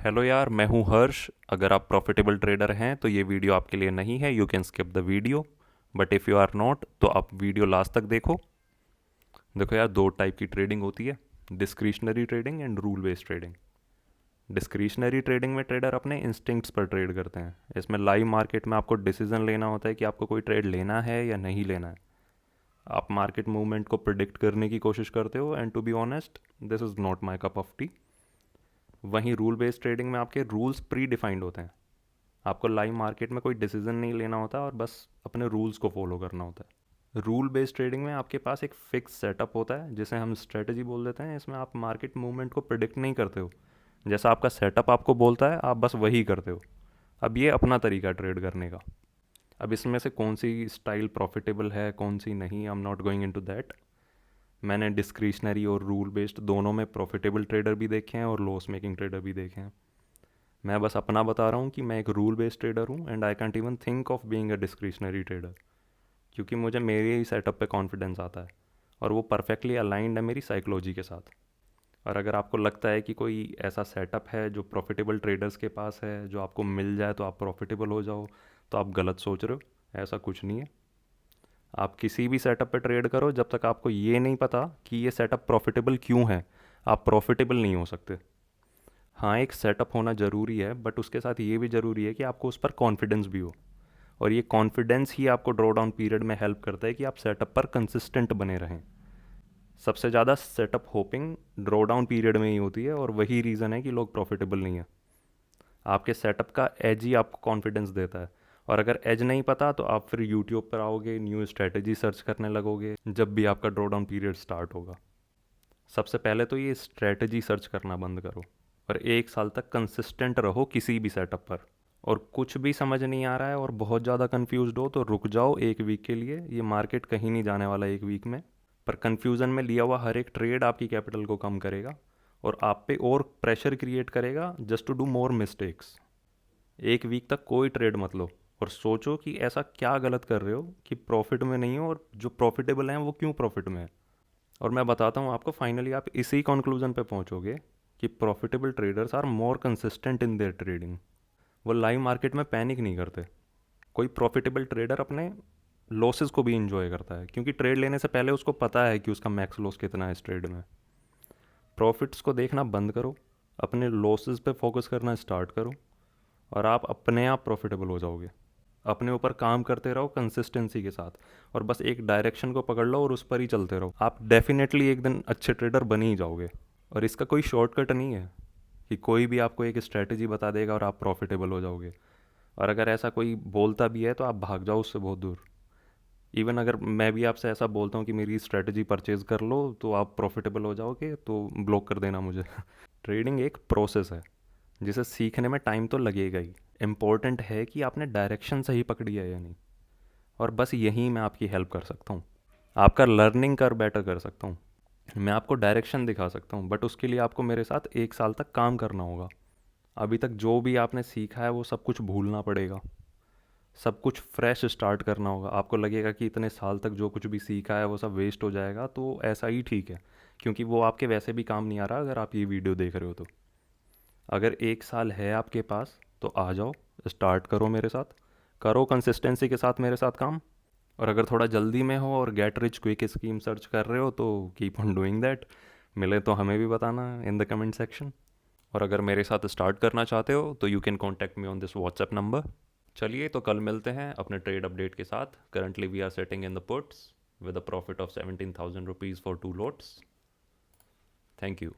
Hello यार, मैं हूँ हर्ष। अगर आप प्रॉफिटेबल ट्रेडर हैं तो ये वीडियो आपके लिए नहीं है। You can skip the video. But if you are not तो आप वीडियो लास्ट तक देखो। देखो यार, दो टाइप की ट्रेडिंग होती है, discretionary trading and rule based trading. Discretionary trading में ट्रेडर अपने इंस्टिंक्ट्स पर ट्रेड करते हैं। इसमें लाइव मार्केट में आपको डिसीजन लेना होता है कि आपको कोई ट्रेड लेना है या नहीं लेना है। आप मार्केट मूवमेंट को प्रिडिक्ट करने की कोशिश करते हो, and to be honest this is not my cup of tea. वहीं रूल बेस्ड ट्रेडिंग में आपके रूल्स प्री डिफाइंड होते हैं। आपको लाइव मार्केट में कोई डिसीजन नहीं लेना होता और बस अपने रूल्स को फॉलो करना होता है। रूल बेस्ड ट्रेडिंग में आपके पास एक फिक्स सेटअप होता है जिसे हम स्ट्रेटजी बोल देते हैं। इसमें आप मार्केट मूवमेंट को प्रिडिक्ट नहीं करते हो, जैसा आपका सेटअप आपको बोलता है आप बस वही करते हो। अब ये अपना तरीका ट्रेड करने का। अब इसमें से कौन सी स्टाइल प्रॉफिटेबल है, कौन सी नहीं, I am not going into that. मैंने डिस्क्रिशनरी और रूल बेस्ड दोनों में प्रॉफिटेबल ट्रेडर भी देखे हैं और लॉस मेकिंग ट्रेडर भी देखे हैं। मैं बस अपना बता रहा हूँ कि मैं एक रूल बेस्ड ट्रेडर हूँ, and I can't even think of being a discretionary trader, क्योंकि मुझे मेरे ही सेटअप पे कॉन्फिडेंस आता है और वो परफेक्टली अलाइंड है मेरी साइकोलॉजी के साथ। और अगर आपको लगता है कि कोई ऐसा सेटअप है जो प्रॉफिटेबल ट्रेडर्स के पास है, जो आपको मिल जाए तो आप प्रॉफिटेबल हो जाओ, तो आप गलत सोच रहे हो। ऐसा कुछ नहीं है। आप किसी भी सेटअप पे ट्रेड करो, जब तक आपको ये नहीं पता कि ये सेटअप प्रॉफिटेबल क्यों है, आप प्रॉफिटेबल नहीं हो सकते। हाँ, एक सेटअप होना ज़रूरी है, बट उसके साथ ये भी ज़रूरी है कि आपको उस पर कॉन्फिडेंस भी हो। और ये कॉन्फिडेंस ही आपको ड्रॉ डाउन पीरियड में हेल्प करता है कि आप सेटअप पर कंसिस्टेंट बने रहें। सबसे ज़्यादा setup hopping draw down period में ही होती है, और वही रीज़न है कि लोग प्रॉफिटेबल नहीं है। आपके सेटअप का एज ही आपको कॉन्फिडेंस देता है। और अगर एज नहीं पता तो आप फिर यूट्यूब पर आओगे, न्यू स्ट्रेटजी सर्च करने लगोगे जब भी आपका ड्रॉ डाउन पीरियड स्टार्ट होगा। सबसे पहले तो ये स्ट्रेटजी सर्च करना बंद करो और 1 साल तक कंसिस्टेंट रहो किसी भी सेटअप पर। और कुछ भी समझ नहीं आ रहा है और बहुत ज़्यादा कंफ्यूज्ड हो तो रुक जाओ 1 वीक के लिए। ये मार्केट कहीं नहीं जाने वाला 1 वीक में। पर कंफ्यूजन में लिया हुआ हर एक ट्रेड आपकी कैपिटल को कम करेगा और आप पे और प्रेशर क्रिएट करेगा just to do more mistakes. 1 week तक कोई ट्रेड मत लो और सोचो कि ऐसा क्या गलत कर रहे हो कि प्रॉफिट में नहीं हो, और जो प्रॉफिटेबल हैं वो क्यों प्रॉफिट में है। और मैं बताता हूँ आपको, फाइनली आप इसी कंक्लूजन पे पहुँचोगे कि profitable traders are more consistent in their trading. वो लाइव मार्केट में पैनिक नहीं करते। कोई प्रॉफिटेबल ट्रेडर अपने लॉसेस को भी इंजॉय करता है, क्योंकि ट्रेड लेने से पहले उसको पता है कि उसका मैक्स लॉस कितना है इस ट्रेड में। प्रॉफिट्स को देखना बंद करो, अपने लॉसेस पे फोकस करना स्टार्ट करो, और आप अपने आप प्रॉफिटेबल हो जाओगे। अपने ऊपर काम करते रहो कंसिस्टेंसी के साथ, और बस एक डायरेक्शन को पकड़ लो और उस पर ही चलते रहो। आप डेफिनेटली एक दिन अच्छे ट्रेडर बन ही जाओगे। और इसका कोई शॉर्टकट नहीं है कि कोई भी आपको एक स्ट्रैटेजी बता देगा और आप प्रॉफिटेबल हो जाओगे। और अगर ऐसा कोई बोलता भी है तो आप भाग जाओ उससे बहुत दूर। इवन अगर मैं भी आपसे ऐसा बोलता हूँ कि मेरी स्ट्रैटेजी परचेज़ कर लो तो आप प्रॉफिटेबल हो जाओगे, तो ब्लॉक कर देना मुझे। ट्रेडिंग एक प्रोसेस है जिसे सीखने में टाइम तो लगेगा ही। इम्पोर्टेंट है कि आपने डायरेक्शन सही पकड़ी है या नहीं। और बस यहीं मैं आपकी हेल्प कर सकता हूँ, आपका लर्निंग कर बेटर कर सकता हूँ। मैं आपको डायरेक्शन दिखा सकता हूँ, बट उसके लिए आपको मेरे साथ 1 साल तक काम करना होगा। अभी तक जो भी आपने सीखा है वो सब कुछ भूलना पड़ेगा। सब कुछ फ्रेश स्टार्ट करना होगा। आपको लगेगा कि इतने साल तक जो कुछ भी सीखा है वो सब वेस्ट हो जाएगा, तो ऐसा ही ठीक है, क्योंकि वो आपके वैसे भी काम नहीं आ रहा अगर आप ये वीडियो देख रहे हो तो। अगर 1 साल है आपके पास तो आ जाओ, स्टार्ट करो मेरे साथ, करो कंसिस्टेंसी के साथ मेरे साथ काम। और अगर थोड़ा जल्दी में हो और get rich quick scheme search कर रहे हो तो कीप ऑन डूइंग दैट। मिले तो हमें भी बताना इन द कमेंट सेक्शन। और अगर मेरे साथ स्टार्ट करना चाहते हो तो you can contact me on this WhatsApp number. चलिए, तो कल मिलते हैं अपने ट्रेड अपडेट के साथ। Currently we are setting in the puts with a profit of 17,000 rupees for 2 lots। Thank you.